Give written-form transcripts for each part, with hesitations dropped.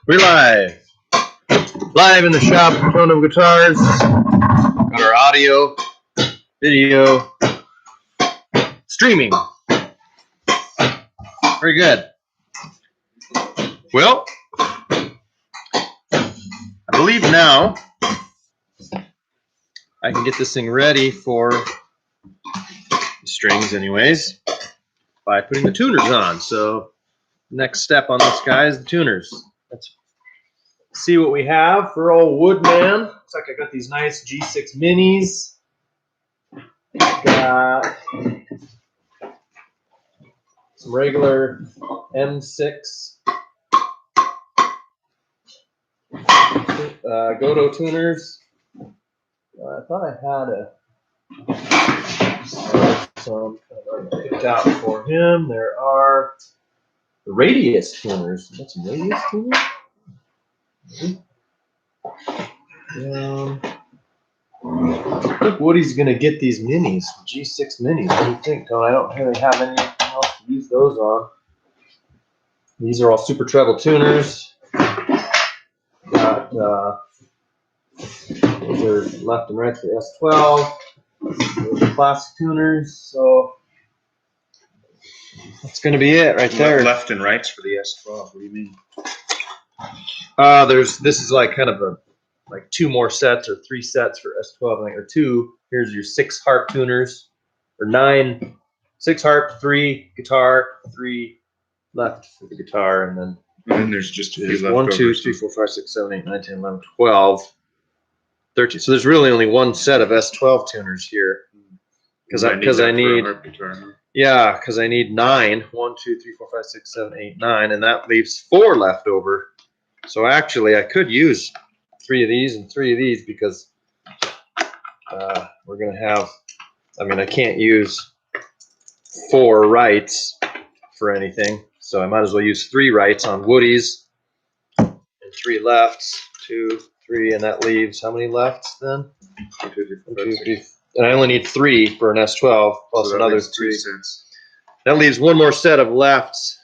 We're live. Live in the shop for Tonedevil Guitars. Got our audio, video, streaming. Very good. Well, I believe now I can get this thing ready for the strings anyways by putting the tuners on. So next step on this guy is the tuners. Let's see what we have for old Woodman. Looks like I got these nice G6 minis. Got some regular M6 Godo tuners. I thought I had some picked out for him. There are the Radius tuners. Got some Radius tuners? I think Woody's going to get these minis, G6 minis. What do you think, Tone? I don't really have anything else to use those on. These are all super treble tuners. Got those are left and right for the S12. Those are plastic tuners. So that's going to be it right there. Left and rights for the S12. What do you mean? This is like kind of like two more sets or three sets for S12, I think, or two. Here's your 6 harp tuners, or 9, 6 harp, 3 guitar, 3 left for the guitar, and then there's just a few left 1, 2, 3, 4, 5, 6, 7, 8, 9, 10, 11, 12, 13. So there's really only one set of S12 tuners here, because I need, yeah, because I need 9. 1, 2, 3, 4, 5, 6, 7, 8, 9, and that leaves 4 left over. So actually, I could use 3 of these and 3 of these because we're going to have, I can't use 4 rights for anything. So I might as well use 3 rights on Woody's and 3 lefts, 2, 3, and that leaves how many lefts then? 1, 2, 3, 4, 5, 6. And I only need 3 for an S12 plus so another 3 cents. That leaves one more set of lefts,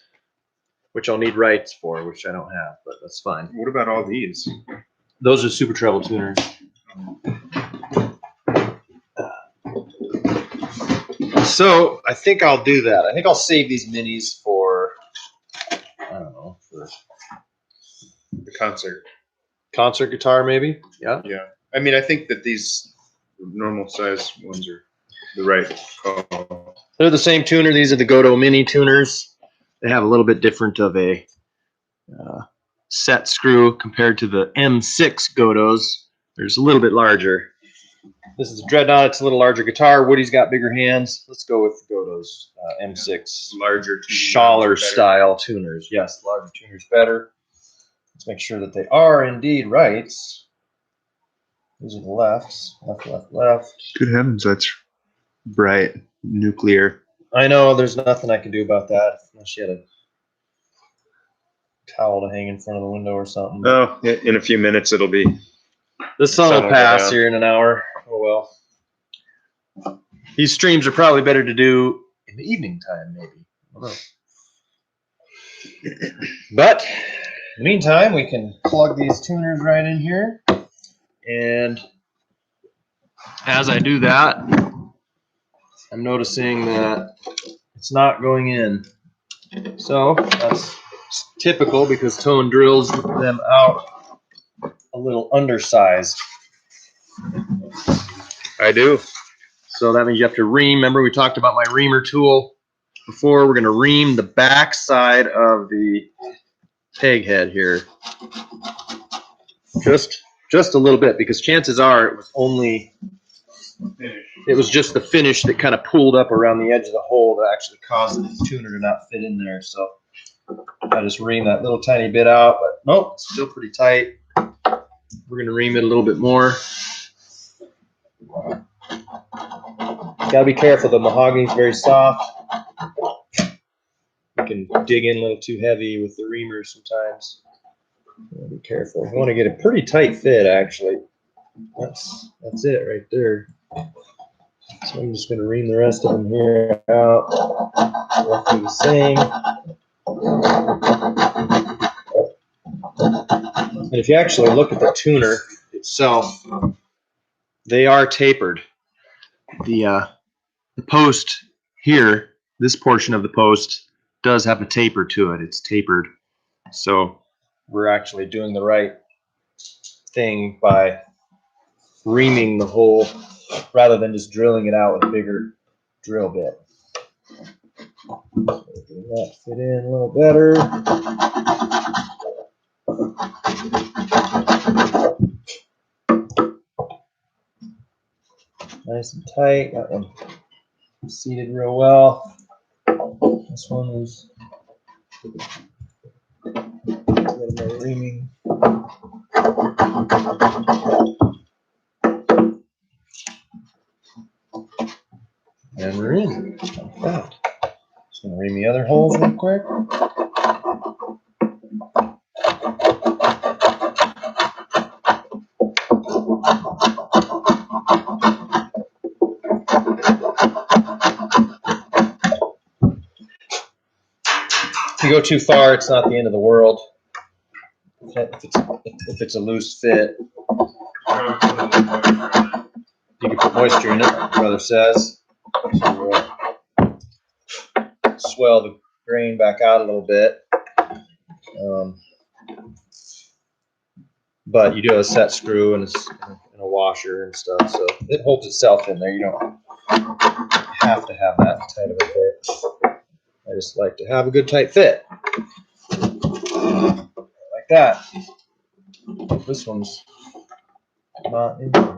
which I'll need rights for, which I don't have, but that's fine. What about all these? Those are super treble tuners. So I think I'll do that. I think I'll save these minis for, I don't know, for the concert guitar maybe. Yeah. Yeah. I think that these normal size ones are the right call. They're the same tuner. These are the Godo mini tuners. They have a little bit different of a set screw compared to the M6 Godos. There's a little bit larger. This is a Dreadnought. It's a little larger guitar. Woody's got bigger hands. Let's go with the Godos M6. Larger Schaller style tuners. Yes, larger tuners better. Let's make sure that they are indeed rights. These are the lefts. Left, left, left. Good heavens, that's bright nuclear. I know, there's nothing I can do about that unless you had a towel to hang in front of the window or something. Oh, in a few minutes it'll be. The sun will pass here in an hour. Oh well. These streams are probably better to do in the evening time, maybe. I don't know. But in the meantime, we can plug these tuners right in here. And as I do that, I'm noticing that it's not going in. So that's typical because Tone drills them out a little undersized. I do. So that means you have to ream. Remember we talked about my reamer tool before. We're going to ream the back side of the peg head here. Just a little bit, because chances are it was just the finish that kind of pulled up around the edge of the hole that actually caused the tuner to not fit in there. So I just ream that little tiny bit out, but nope, it's still pretty tight. We're going to ream it a little bit more. Gotta be careful, the mahogany is very soft. You can dig in a little too heavy with the reamers sometimes. Be careful. I want to get a pretty tight fit, actually. That's it right there. So I'm just going to ream the rest of them here out. Roughly the same. And if you actually look at the tuner itself, they are tapered. The post here, this portion of the post does have a taper to it. It's tapered. So we're actually doing the right thing by reaming the hole rather than just drilling it out with a bigger drill bit. Getting that fit in a little better. Nice and tight. That one seated real well. This one was a little more reaming. And we're in. Like that. Just gonna ream the other holes real quick. If you go too far, it's not the end of the world. If it's a loose fit, you can put moisture in it, my brother says. So swell the grain back out a little bit. But you do have a set screw and a washer and stuff, so it holds itself in there. You don't have to have that tight of a fit. I just like to have a good tight fit. Like that. This one's not in there yet.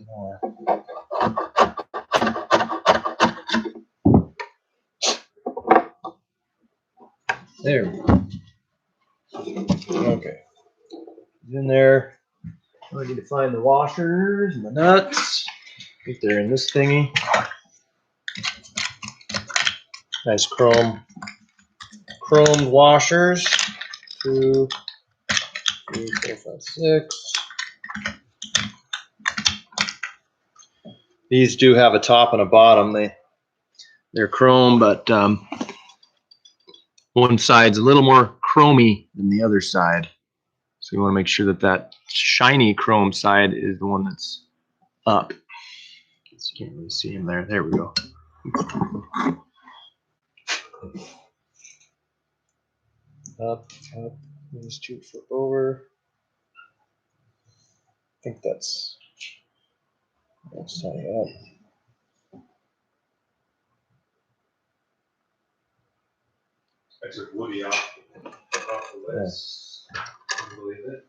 More. There we go. Okay. In there. I need to find the washers and the nuts. I think they're in this thingy. Nice chromed washers. 2, 3, 4, 5, 6. These do have a top and a bottom. They're chrome, but one side's a little more chromy than the other side. So you want to make sure that shiny chrome side is the one that's up. You can't really see him there. There we go. Up. These 2 flip over. I think that's tight up. I took Woody off the list. Can you believe it?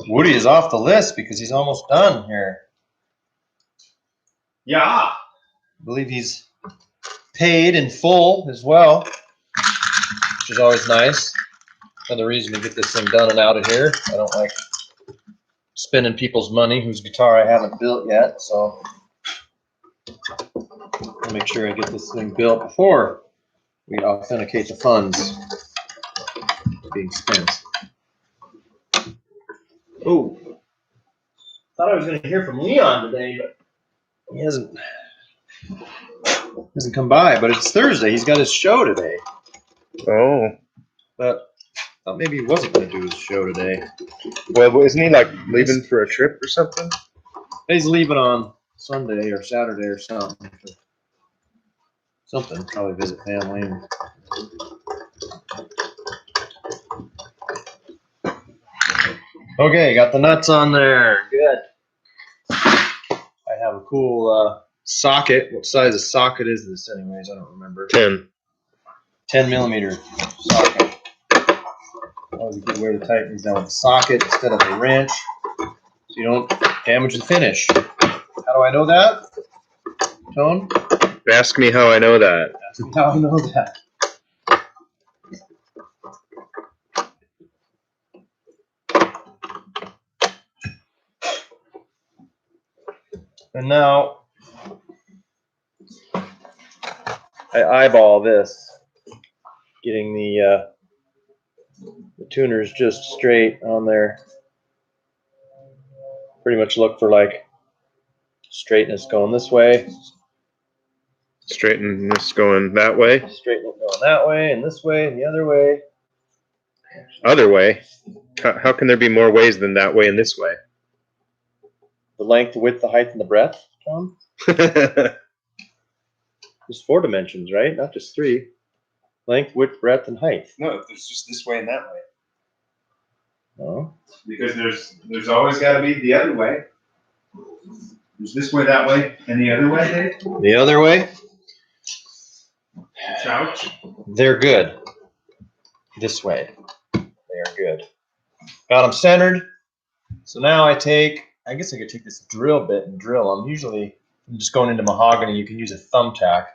Woody is off the list because he's almost done here. Yeah. I believe he's paid in full as well, which is always nice. Another reason to get this thing done and out of here. I don't like spending people's money whose guitar I haven't built yet, so I'll make sure I get this thing built before we authenticate the funds being spent. Oh, thought I was going to hear from Leon today, but he hasn't come by. But it's Thursday. He's got his show today. Oh. But I thought maybe he wasn't going to do his show today. Well, isn't he like leaving for a trip or something? He's leaving on Sunday or Saturday or something. Probably visit family. Okay, got the nuts on there. Good. I have a cool socket. What size of socket is this anyways? I don't remember. 10. 10 millimeter socket. Always a good way to tighten these down with a socket instead of a wrench, so you don't damage the finish. How do I know that, Tone? Ask me how I know that. Ask me how I know that. And now I eyeball this, getting the tuners just straight on there. Pretty much look for like straightness going this way. Straighten this going that way. Straighten it going that way and this way and the other way. other way. How can there be more ways than that way and this way? The length, the width, the height, and the breadth, Tom? There's 4 dimensions, right? Not just 3. Length, width, breadth, and height. No, there's just this way and that way. Oh. Because there's always got to be the other way. There's this way, that way, and the other way, Dave? The other way? Ouch. They're good. This way. They are good. Got them centered. So now I guess I could take this drill bit and drill them. Usually, I'm just going into mahogany, you can use a thumbtack.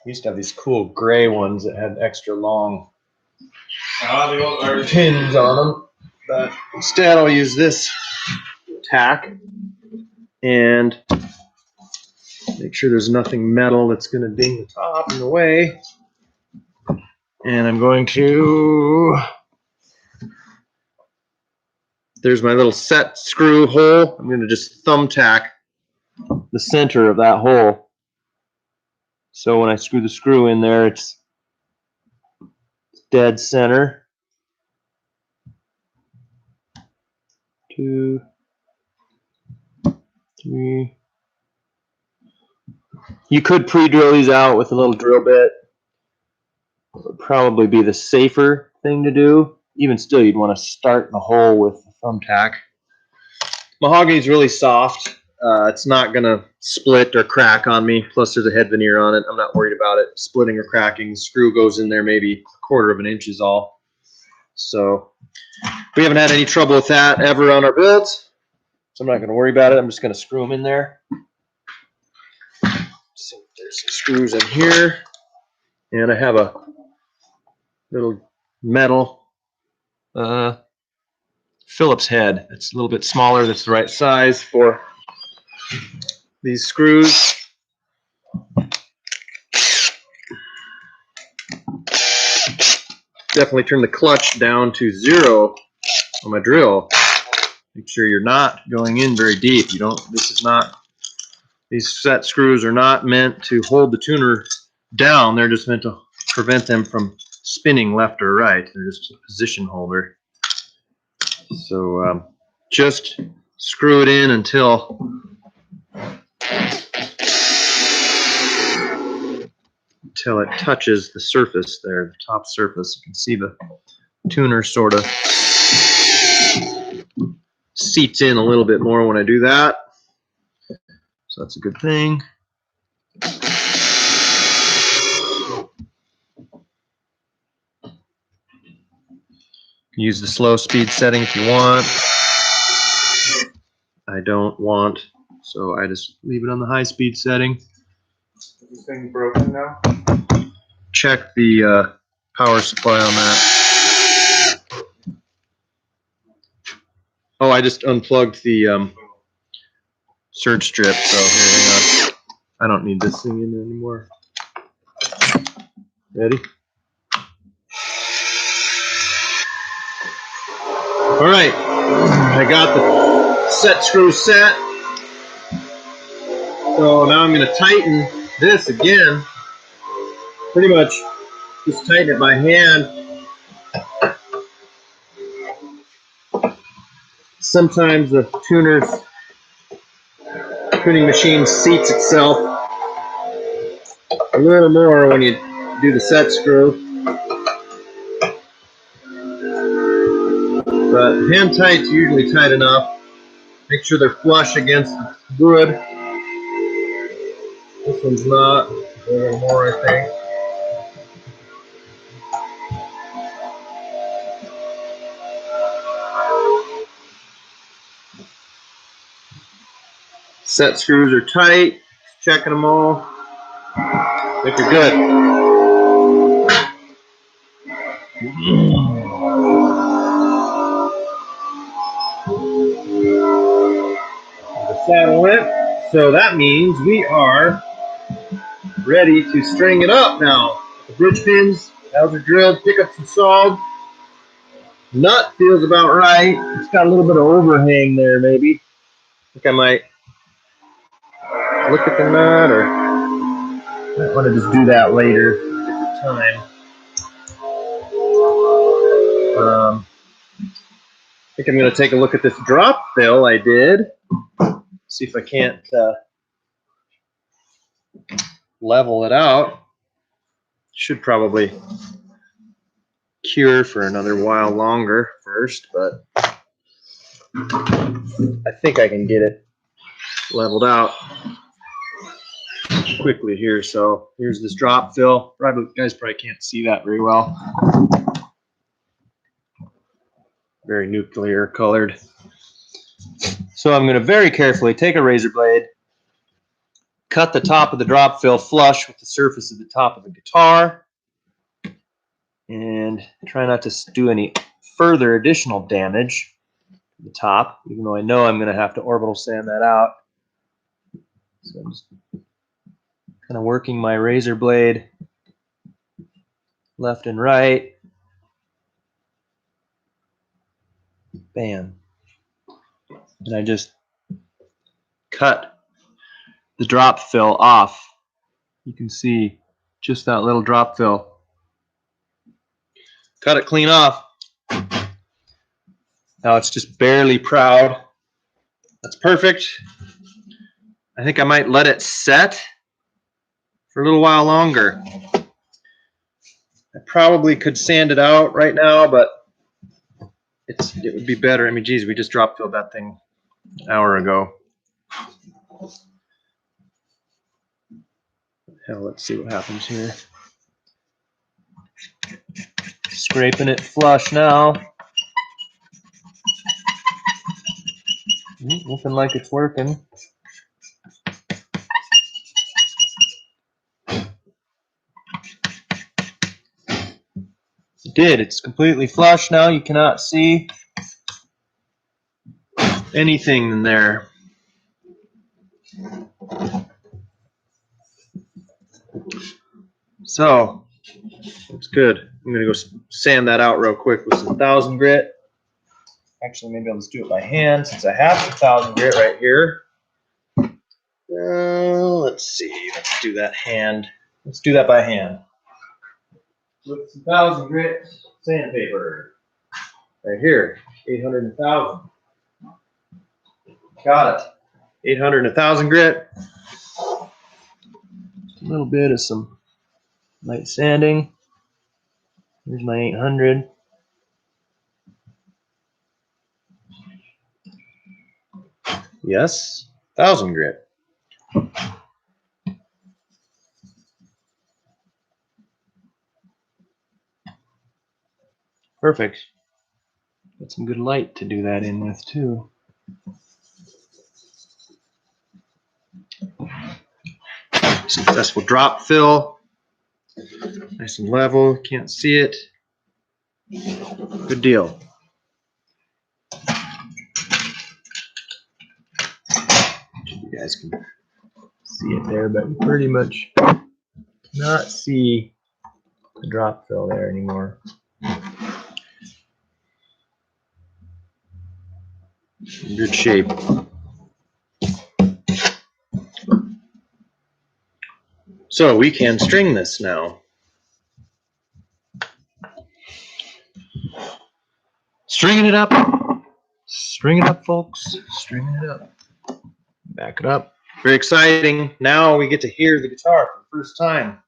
We used to have these cool gray ones that had extra long pins on them. But instead, I'll use this tack and make sure there's nothing metal that's going to ding the top in the way. And I'm going to, there's my little set screw hole. I'm going to just thumbtack the center of that hole. So when I screw the screw in there, it's dead center. 2, 3. You could pre-drill these out with a little drill bit. It would probably be the safer thing to do. Even still, you'd want to start the hole with the thumbtack. Mahogany is really soft. It's not going to split or crack on me. Plus, there's a head veneer on it. I'm not worried about it splitting or cracking. The screw goes in there maybe 1/4 of an inch is all. So we haven't had any trouble with that ever on our builds. So I'm not going to worry about it. I'm just going to screw them in there. So there's some screws in here. And I have a little metal Phillips head. It's a little bit smaller. That's the right size for these screws. Definitely turn the clutch down to 0 on my drill. Make sure you're not going in very deep. These set screws are not meant to hold the tuner down. They're just meant to prevent them from spinning left or right. They're just a position holder. So just screw it in until it touches the surface there, the top surface. You can see the tuner sort of seats in a little bit more when I do that. So that's a good thing. Use the slow speed setting if you want. I don't want, so I just leave it on the high speed setting. Is this thing broken now? Check the power supply on that. Oh, I just unplugged the surge strip, so here, hang on. I don't need this thing in there anymore. Ready? All right, I got the set screw set. So now I'm going to tighten this again. Pretty much just tighten it by hand. Sometimes the tuning machine seats itself a little more when you do the set screw. But hand tight's usually tight enough. Make sure they're flush against the wood. This one's not. A little more, I think. Set screws are tight. Checking them all. I think they're good. The saddle went. So that means we are ready to string it up now. The bridge pins, valves are drilled, pickups installed. Nut feels about right. It's got a little bit of overhang there, maybe. I think I might look at the nut, or I might want to just do that later at the time. I think I'm going to take a look at this drop fill I did. See if I can't level it out. Should probably cure for another while longer first, but I think I can get it leveled out quickly here. So here's this drop fill. You guys probably can't see that very well. Very nuclear colored. So I'm going to very carefully take a razor blade, cut the top of the drop fill flush with the surface of the top of the guitar, and try not to do any further additional damage to the top, even though I know I'm going to have to orbital sand that out. So I'm just kind of working my razor blade left and right. Bam. And I just cut the drop fill off. You can see just that little drop fill. Cut it clean off. Now it's just barely proud. That's perfect. I think I might let it set for a little while longer. I probably could sand it out right now, but it would be better. I mean, geez, we just drop filled that thing an hour ago. Hell, let's see what happens here. Scraping it flush now. Looking like it's working. It did. It's completely flush now. You cannot see anything in there. So, it's good. I'm going to go sand that out real quick with some 1000 grit. Actually, maybe I'll just do it by hand since I have some 1000 grit right here. Let's see. Let's do that hand. Let's do that by hand. With some 1000 grit sandpaper. Right here. 800 and 1000. Got it. 800 and 1000 grit. A little bit of some light sanding. Here's my 800. Yes, 1000 grit. Perfect. Got some good light to do that in with too. Successful drop fill. Nice and level. Can't see it. Good deal. You guys can see it there, but you pretty much cannot see the drop fill there anymore. In good shape. So we can string this now. Stringing it up. String it up, folks. Stringing it up. Back it up. Very exciting. Now we get to hear the guitar for the first time.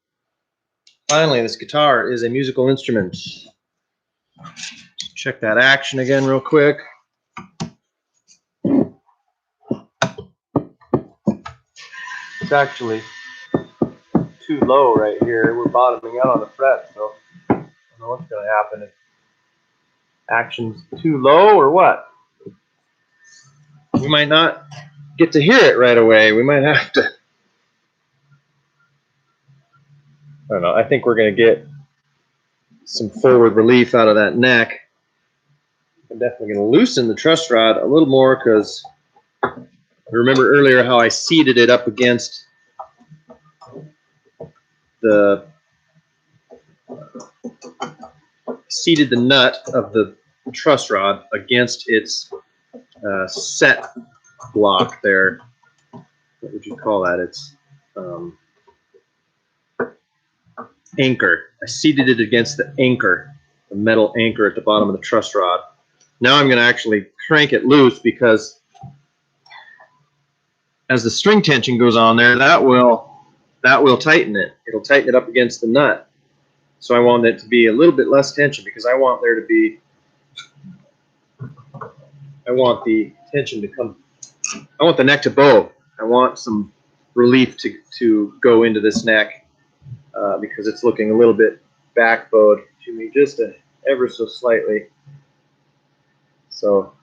Finally, this guitar is a musical instrument. Check that action again real quick. It's actually too low right here. We're bottoming out on the fret, so I don't know what's going to happen if action's too low or what. We might not get to hear it right away. We might have to. I don't know. I think we're going to get some forward relief out of that neck. I'm definitely going to loosen the truss rod a little more because remember earlier how I seated it up against the nut of the truss rod against its set block there. What would you call that? It's anchor. I seated it against the anchor the metal anchor at the bottom of the truss rod. Now I'm going to actually crank it loose, because as the string tension goes on there, that will tighten it. It'll tighten it up against the nut. So I want it to be a little bit less tension, because I want there to be, I want the tension to come, I want the neck to bow. I want some relief to go into this neck, because it's looking a little bit back bowed to me, just ever so slightly. So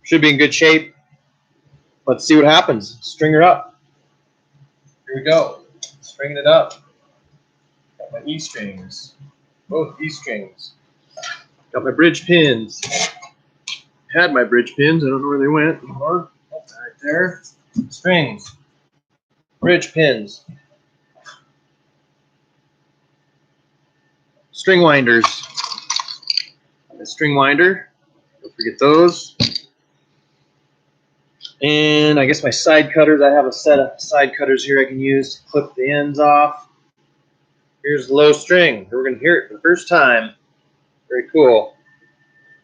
should be in good shape. Let's see what happens. String her up. Here we go. Stringing it up. Got my E strings. Both E strings. Got my bridge pins. Had my bridge pins. I don't know where they went anymore. Oh, right there. Strings. Bridge pins. String winders. A string winder. Don't forget those. And I guess my side cutters. I have a set of side cutters here I can use to clip the ends off. Here's the low string. We're going to hear it for the first time. Very cool.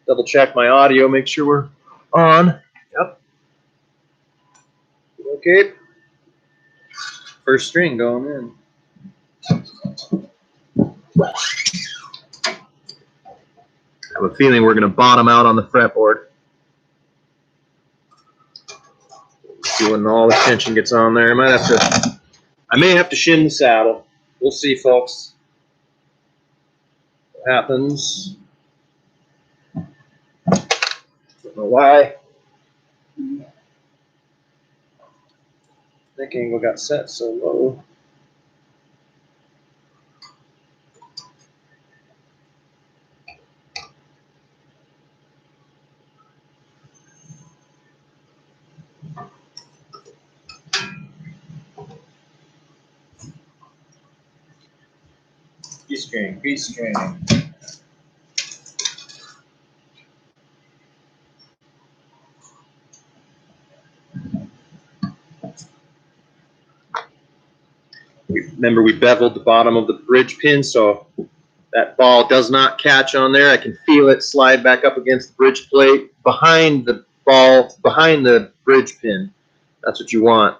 Double check my audio, make sure we're on. Yep. Okay. First string going in. I have a feeling we're going to bottom out on the fretboard. See when all the tension gets on there. I may have to shin the saddle. We'll see, folks. What happens? Don't know why. Neck angle got set so low. B string, B string. Remember, we beveled the bottom of the bridge pin, so that ball does not catch on there. I can feel it slide back up against the bridge plate behind the ball, behind the bridge pin. That's what you want.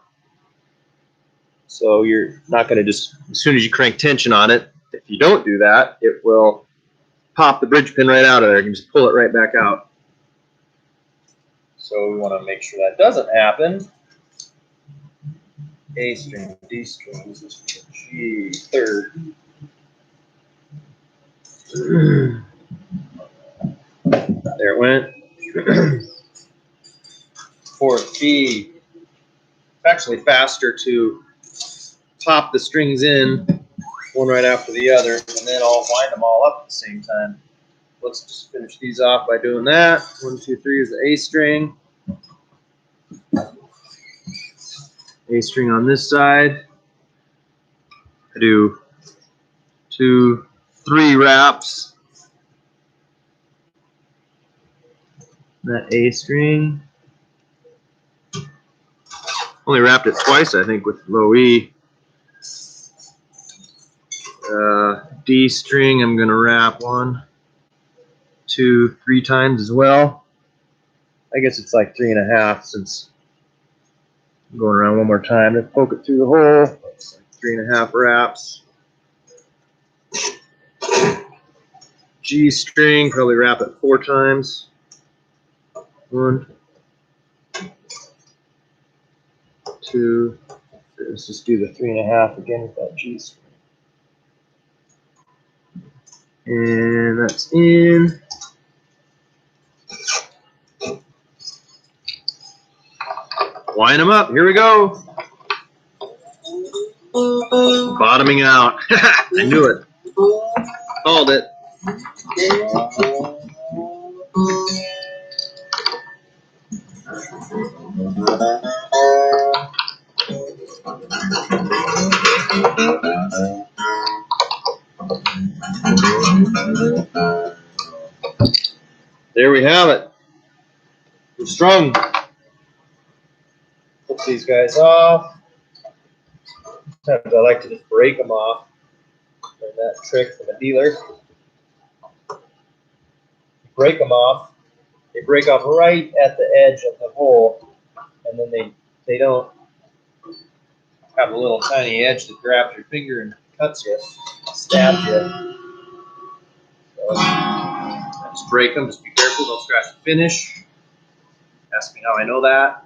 So you're not going to just, as soon as you crank tension on it, if you don't do that, it will pop the bridge pin right out of there. You can just pull it right back out. So we want to make sure that doesn't happen. A string, D string, this is G, third. There it went. Fourth, G. It's actually faster to pop the strings in one right after the other, and then I'll wind them all up at the same time. Let's just finish these off by doing that. 1, 2, 3 is the A string. A string on this side. I do 2, 3 wraps. That A string. Only wrapped it twice, I think, with low E. D string, I'm going to wrap 1, 2, 3 times as well. I guess it's like 3.5 since I'm going around one more time to poke it through the hole. It's like 3.5 wraps. G string, probably wrap it 4 times. 1, 2. Let's just do the 3.5 again with that G string. And that's in. Wind them up. Here we go. Bottoming out. I knew it. Called it. There we have it. We're strung. Put these guys off. Sometimes I like to just break them off. Learn that trick from a dealer. break them off. They break off right at the edge of the hole, and then they don't have a little tiny edge that grabs your finger and cuts you, stabs you. So just break them. Just be careful. Don't scratch the finish. Ask me how I know that.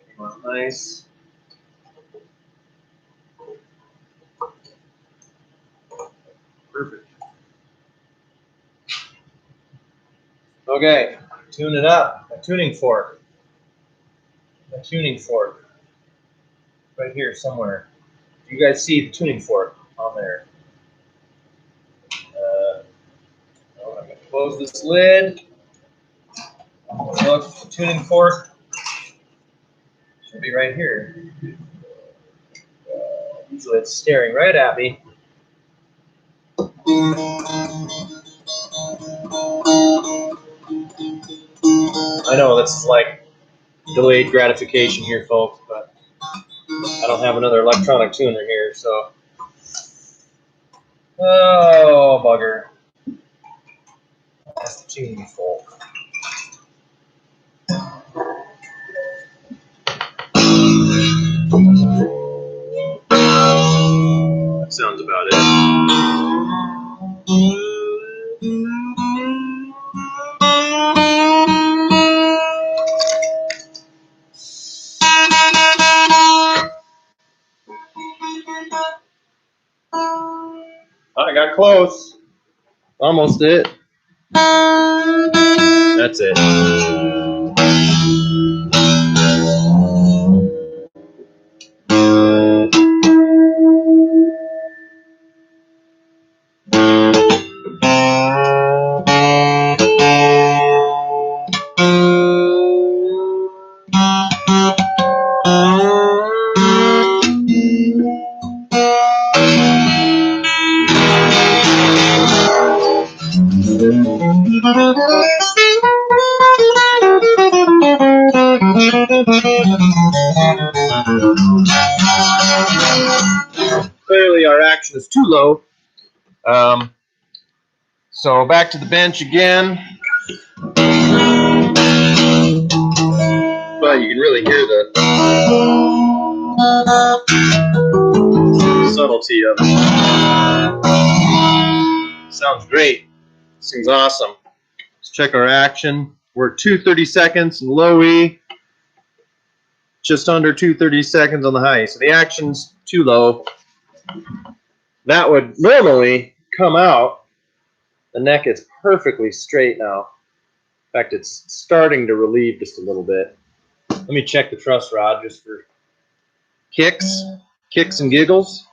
Came out nice. Perfect. Okay, tune it up. A tuning fork. A tuning fork. Right here somewhere. You guys see the tuning fork on there? I'm going to close this lid. Look, the tuning fork should be right here. Usually it's staring right at me. I know this is like delayed gratification here, folks, but I don't have another electronic tuner here, so. Oh, bugger. That's the tuning fork. That sounds about it. I got close. Almost it. That's it. Clearly our action is too low. So back to the bench again. But you can really hear the subtlety of it. Sounds great. Seems awesome. Let's check our action. We're at 2:30 seconds in low E. Just under 2:30 seconds on the high. So the action's too low. That would normally come out. The neck is perfectly straight now. In fact, it's starting to relieve just a little bit. Let me check the truss rod just for kicks and giggles.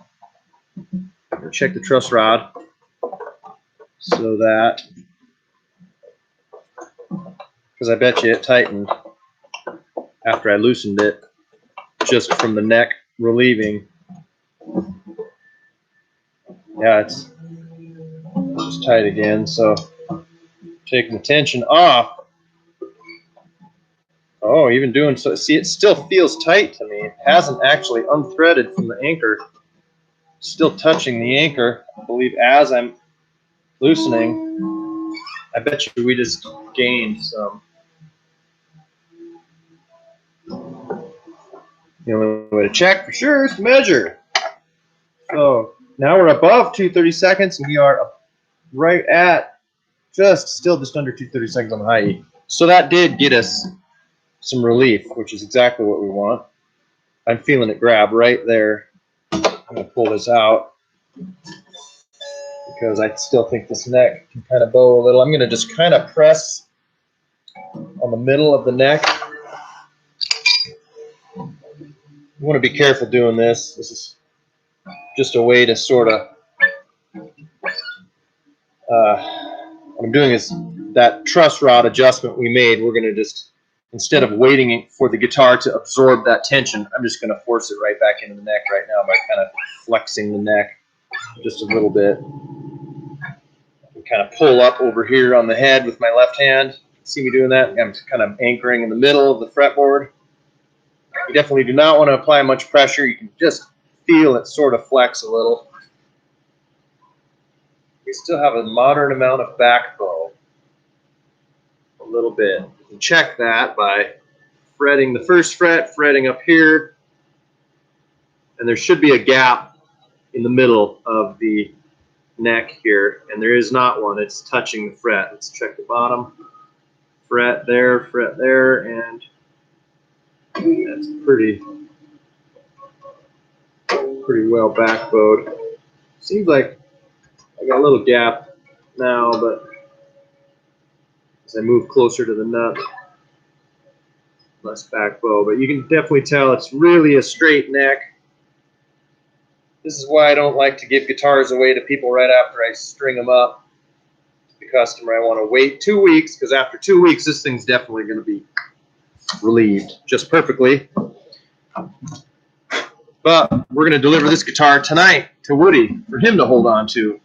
I'll check the truss rod so that, because I bet you it tightened after I loosened it just from the neck relieving. Yeah, it's just tight again, so taking the tension off. Oh, even doing so, see, it still feels tight to me. It hasn't actually unthreaded from the anchor. Still touching the anchor, I believe, as I'm loosening. I bet you we just gained some. The only way to check for sure is to measure. So now we're above 2:30 seconds, and we are right at just under 2:30 seconds on the high E. So that did get us some relief, which is exactly what we want. I'm feeling it grab right there. I'm going to pull this out because I still think this neck can kind of bow a little. I'm going to just kind of press on the middle of the neck. You want to be careful doing this. This is just a way to sort of, what I'm doing is that truss rod adjustment we made, we're going to just, instead of waiting for the guitar to absorb that tension, I'm just going to force it right back into the neck right now by kind of flexing the neck just a little bit. I can kind of pull up over here on the head with my left hand. See me doing that? I'm kind of anchoring in the middle of the fretboard. You definitely do not want to apply much pressure. You can just feel it sort of flex a little. we still have a moderate amount of back bow. A little bit. You can check that by fretting the first fret, fretting up here, and there should be a gap in the middle of the neck here, and there is not one. It's touching the fret. Let's check the bottom. Fret there, and that's pretty well back bowed. Seems like I got a little gap now, but as I move closer to the nut, less back bow. But you can definitely tell it's really a straight neck. This is why I don't like to give guitars away to people right after I string them up. The customer, I want to wait 2 weeks, because after 2 weeks, this thing's definitely going to be relieved just perfectly. But we're going to deliver this guitar tonight to Woody for him to hold on to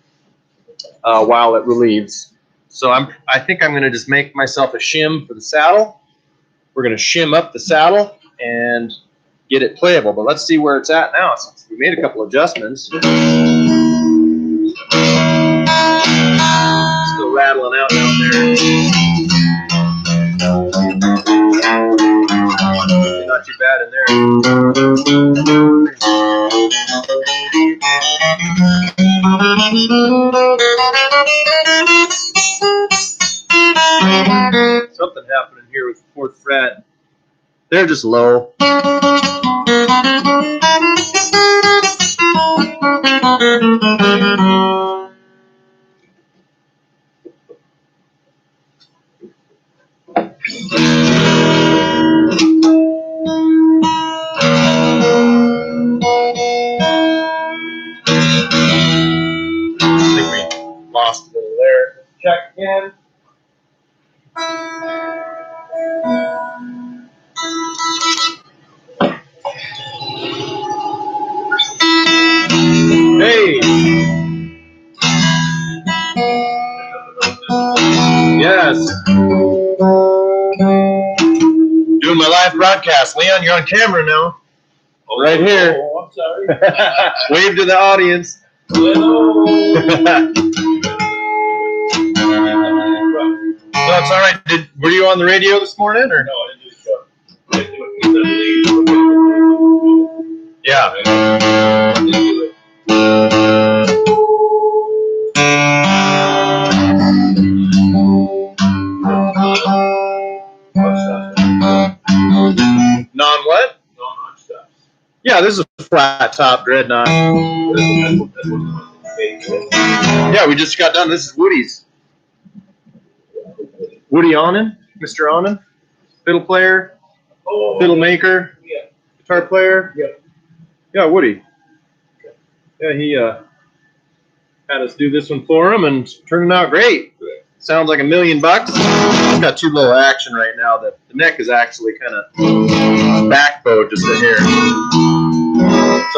while it relieves. So I think I'm going to just make myself a shim for the saddle. We're going to shim up the saddle and get it playable. But let's see where it's at now, since we made a couple adjustments. Still rattling out down there. Not too bad in there. Something happening here with the 4th fret. They're just low. I think we lost a little there. Check again. Hey! Yes. Doing my live broadcast. Leon, you're on camera now. Oh, right here. Oh, I'm sorry. Wave to the audience. Hello. No, it's all right. Were you on the radio this morning, or? No, I didn't do the show. Yeah. Non what? Non-stuff. Yeah, this is a flat top Dreadnought. Yeah, we just got done. This is Woody's. Woody Onan, Mr. Onan, fiddle player, fiddle maker, Yeah. guitar player. Yeah. Yeah, Woody. Yeah, he had us do this one for him, and it's turning out great. Sounds like $1 million. It's got too low action right now. The neck is actually kind of back bowed just in here. So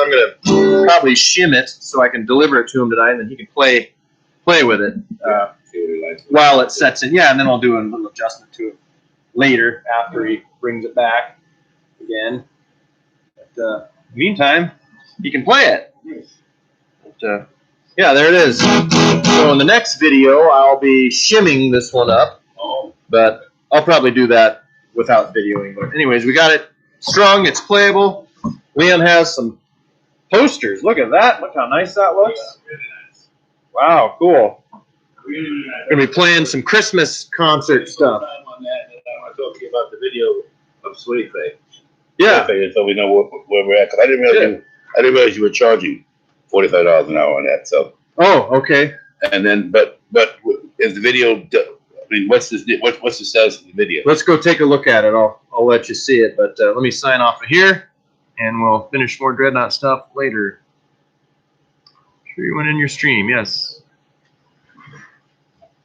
I'm going to probably shim it so I can deliver it to him tonight, and then he can play with it while it sets in. Yeah, and then I'll do a little adjustment to it later after he brings it back again. But meantime, he can play it. But, yeah, there it is. So in the next video, I'll be shimming this one up, but I'll probably do that without videoing. But anyways, we got it strung. It's playable. Leon has some posters. Look at that. Look how nice that looks. Yeah, really nice. Wow, cool. Really nice. Going to be playing some Christmas concert stuff. On that, and I want to talk to you about the video of Sweetie Face. Yeah. So we know where we're at. Because I didn't realize you were charging $45 an hour on that. So. Oh, okay. And then, but is the video? I mean, what's the status of the video? Let's go take a look at it. I'll let you see it, but let me sign off of here, and we'll finish more Dreadnought stuff later. Sure you went in your stream, yes.